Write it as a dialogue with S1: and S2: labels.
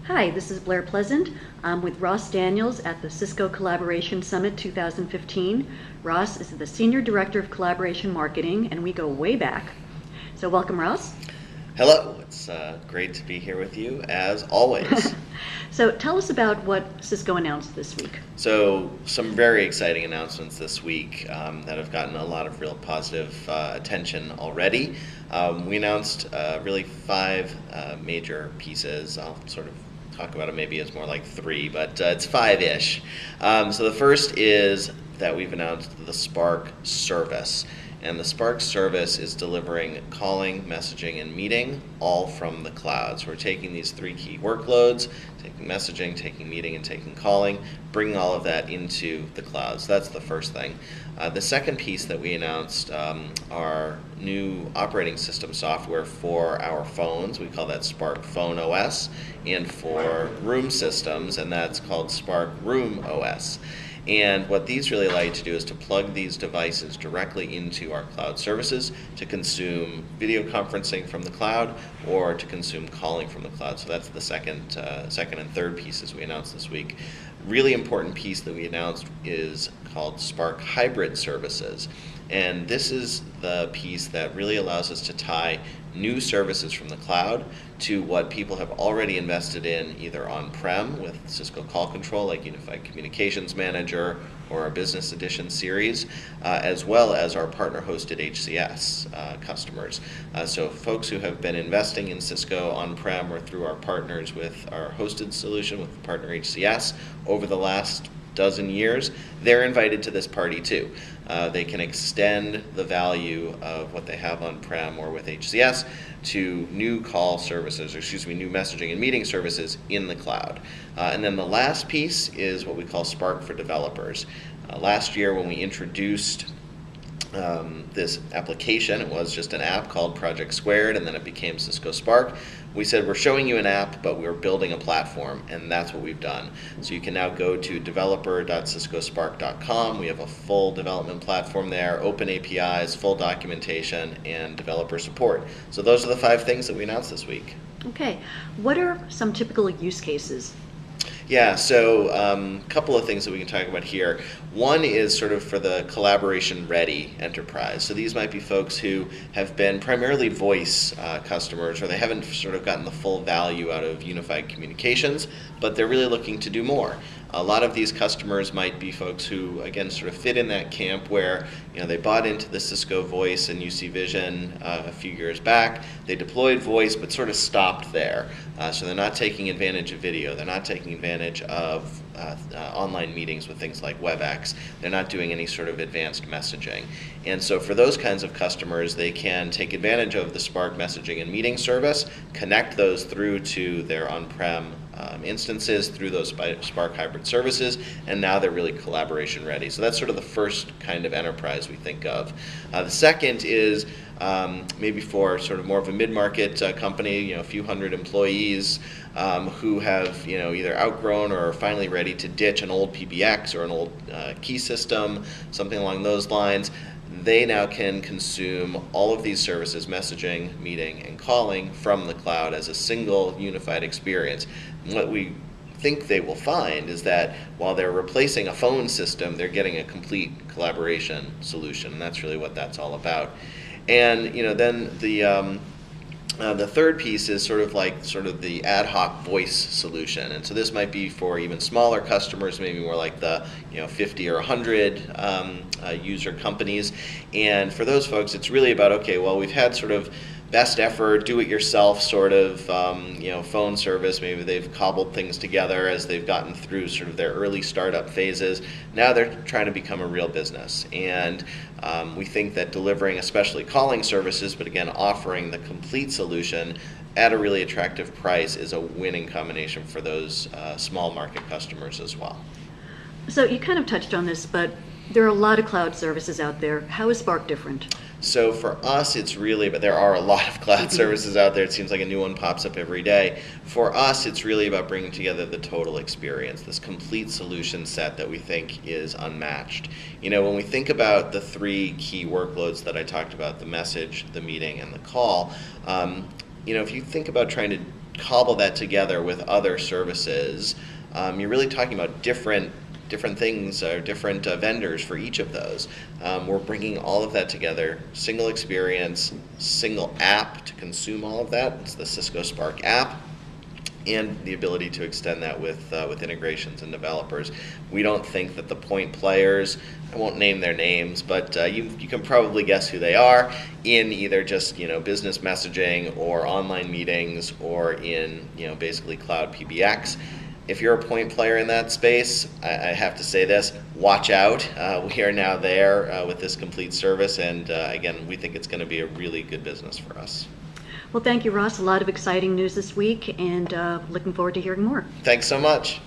S1: Hi, this is Blair Pleasant. I'm with Ross Daniels at the Cisco Collaboration Summit 2015. Ross is the Senior Director of Collaboration Marketing, and we go way back. So welcome, Ross.
S2: Hello, it's great to be here with you, as always.
S1: So tell us about what Cisco announced this week.
S2: So some very exciting announcements this week that have gotten a lot of real positive attention already. We announced really 5 major pieces. I'll sort of talk about it maybe as more like 3, but it's 5-ish. So the first is that we've announced the Spark service. And the Spark service is delivering calling, messaging, and meeting all from the cloud. So we're taking these 3 key workloads, taking messaging, taking meeting, and taking calling, bringing all of that into the cloud. So that's the first thing. The second piece that we announced are new operating system software for our phones. We call that Spark Phone OS, and for room systems, and that's called Spark Room OS. And what these really allow you to do is to plug these devices directly into our cloud services to consume video conferencing from the cloud or to consume calling from the cloud. So that's the second and third pieces we announced this week. Really important piece that we announced is called Spark Hybrid Services. And this is the piece that really allows us to tie new services from the cloud to what people have already invested in either on-prem with Cisco Call Control like Unified Communications Manager or our Business Edition series, as well as our partner-hosted HCS customers. So folks who have been investing in Cisco on-prem or through our partners with our hosted solution with partner HCS over the last dozen years, they're invited to this party too. They can extend the value of what they have on-prem or with HCS to new call services, new messaging and meeting services in the cloud. And then the last piece is what we call Spark for Developers. Last year when we introduced this application, it was just an app called Project Squared, and then it became Cisco Spark. We said we're showing you an app, but we're building a platform, and that's what we've done. So you can now go to developer.ciscospark.com. We have a full development platform there, open APIs, full documentation, and developer support. So those are the 5 things that we announced this week.
S1: Okay, what are some typical use cases?
S2: Yeah, so a couple of things that we can talk about here. One is sort of for the collaboration-ready enterprise. So these might be folks who have been primarily voice customers, or they haven't sort of gotten the full value out of unified communications, but they're really looking to do more. A lot of these customers might be folks who, again, sort of fit in that camp where they bought into the Cisco Voice and UC Vision a few years back. They deployed voice, but sort of stopped there. So they're not taking advantage of video. They're not taking advantage of online meetings with things like WebEx. They're not doing any sort of advanced messaging. And so for those kinds of customers, they can take advantage of the Spark messaging and meeting service, connect those through to their on-prem instances through those Spark hybrid services, and now they're really collaboration ready. So that's sort of the first kind of enterprise we think of. The second is maybe for sort of more of a mid-market company, a few hundred employees who have either outgrown or are finally ready to ditch an old PBX or an old key system, something along those lines. They now can consume all of these services, messaging, meeting, and calling from the cloud as a single unified experience. And what we think they will find is that while they're replacing a phone system, they're getting a complete collaboration solution, and that's really what that's all about. And then the third piece is sort of the ad hoc voice solution, and so this might be for even smaller customers, maybe more like the 50 or 100 user companies. And for those folks, it's really about, okay, well, we've had sort of best effort, do-it-yourself sort of phone service. Maybe they've cobbled things together as they've gotten through sort of their early startup phases. Now they're trying to become a real business, and we think that delivering especially calling services, but again offering the complete solution at a really attractive price is a winning combination for those small market customers as well.
S1: So you kind of touched on this, but there are a lot of cloud services out there. How is Spark different?
S2: So for us, it's really, but there are a lot of cloud services out there. It seems like a new one pops up every day. For us, it's really about bringing together the total experience, this complete solution set that we think is unmatched. When we think about the 3 key workloads that I talked about, the message, the meeting, and the call, if you think about trying to cobble that together with other services, you're really talking about different things or different vendors for each of those. We're bringing all of that together, single experience, single app to consume all of that. It's the Cisco Spark app, and the ability to extend that with integrations and developers. We don't think that the point players, I won't name their names, but you can probably guess who they are in either just business messaging or online meetings or in basically cloud PBX. If you're a point player in that space, I have to say this: watch out. We are now there with this complete service, and again, we think it's going to be a really good business for us.
S1: Well, thank you, Ross. A lot of exciting news this week, and looking forward to hearing more.
S2: Thanks so much.